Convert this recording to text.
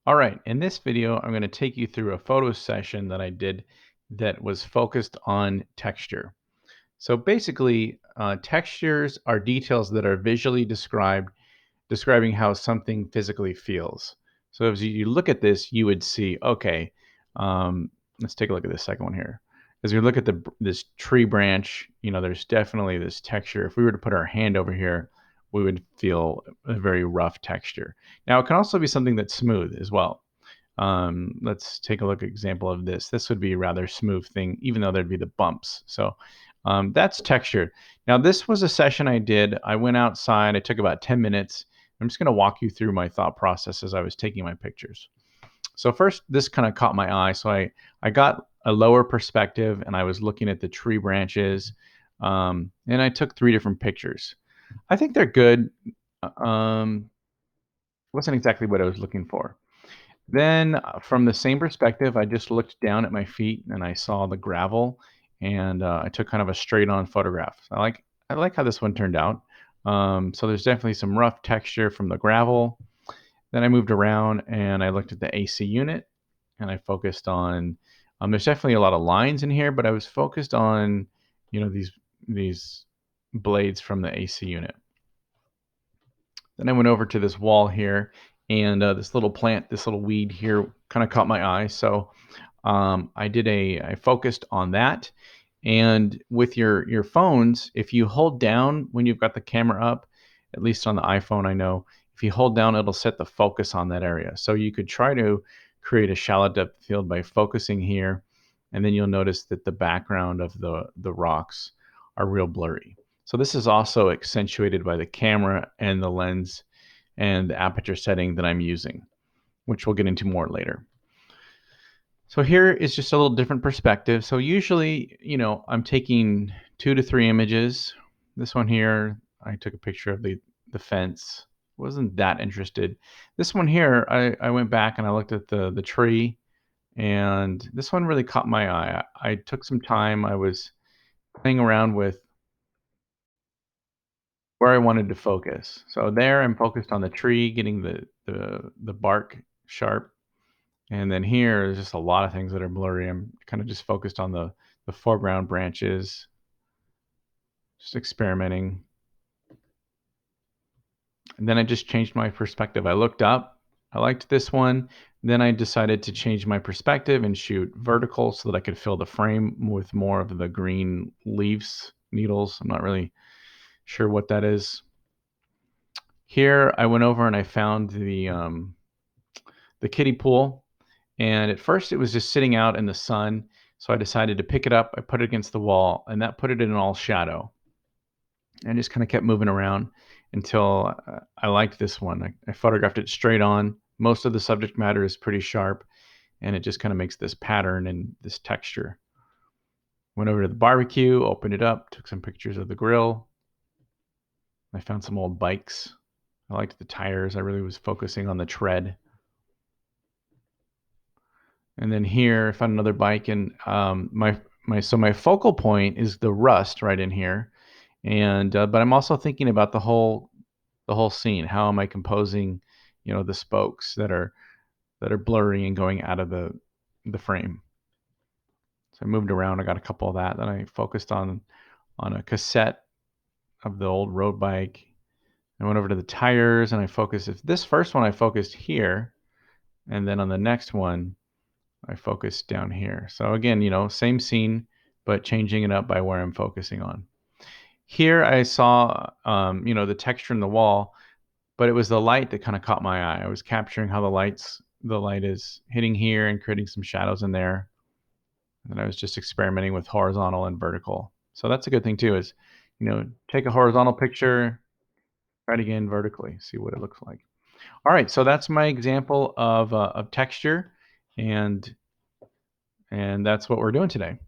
All right, in this video, I'm going to take you through a photo session that I did that was focused on texture. So basically, textures are details that are visually described, describing how something physically feels. So as you look at this, you would see, okay, let's take a look at this second one here. As you look at this tree branch, there's definitely this texture. If we were to put our hand over here, we would feel a very rough texture. Now, it can also be something that's smooth as well. Let's take a look at example of this. This would be a rather smooth thing, even though there'd be the bumps. So that's texture. Now, this was a session I did. I went outside. I took about 10 minutes. I'm just going to walk you through my thought process as I was taking my pictures. So first, this kind of caught my eye. So I got a lower perspective, and I was looking at the tree branches, and I took 3 different pictures. I think they're good. Um, wasn't exactly what I was looking for. Then, from the same perspective, I just looked down at my feet and I saw the gravel, and I took kind of a straight-on photograph. I like how this one turned out. So there's definitely some rough texture from the gravel. Then I moved around and I looked at the AC unit, and I focused on. There's definitely a lot of lines in here, but I was focused on, these blades from the AC unit. Then I went over to this wall here, and this little plant, this little weed here, kind of caught my eye. So I focused on that. And with your phones, if you hold down when you've got the camera up, at least on the iPhone, I know if you hold down, it'll set the focus on that area. So you could try to create a shallow depth field by focusing here, and then you'll notice that the background of the rocks are real blurry. So this is also accentuated by the camera and the lens and the aperture setting that I'm using, which we'll get into more later. So here is just a little different perspective. So usually, I'm taking 2 to 3 images. This one here, I took a picture of the fence. Wasn't that interested. This one here, I went back and I looked at the tree, and this one really caught my eye. I took some time. I was playing around with where I wanted to focus. So there I'm focused on the tree, getting the bark sharp. And then here there's just a lot of things that are blurry. I'm kind of just focused on the foreground branches, just experimenting. And then I just changed my perspective. I looked up, I liked this one. Then I decided to change my perspective and shoot vertical so that I could fill the frame with more of the green leaves, needles. I'm not really sure what that is. Here I went over and I found the kiddie pool, and at first it was just sitting out in the sun. So I decided to pick it up. I put it against the wall, and that put it in all shadow. And just kind of kept moving around until I liked this one. I photographed it straight on. Most of the subject matter is pretty sharp, and it just kind of makes this pattern and this texture. Went over to the barbecue, opened it up, took some pictures of the grill. I found some old bikes. I liked the tires. I really was focusing on the tread. And then here I found another bike, and my focal point is the rust right in here, and but I'm also thinking about the whole scene. How am I composing, the spokes that are blurry and going out of the frame? So I moved around. I got a couple of that. Then I focused on a cassette of the old road bike. I went over to the tires and I focused. If this first one I focused here, and then on the next one I focused down here. So again, same scene, but changing it up by where I'm focusing on. Here I saw, the texture in the wall, but it was the light that kind of caught my eye. I was capturing how the light is hitting here and creating some shadows in there. And I was just experimenting with horizontal and vertical. So that's a good thing too, is, take a horizontal picture, try it again vertically, see what it looks like. All right, so that's my example of texture, and that's what we're doing today.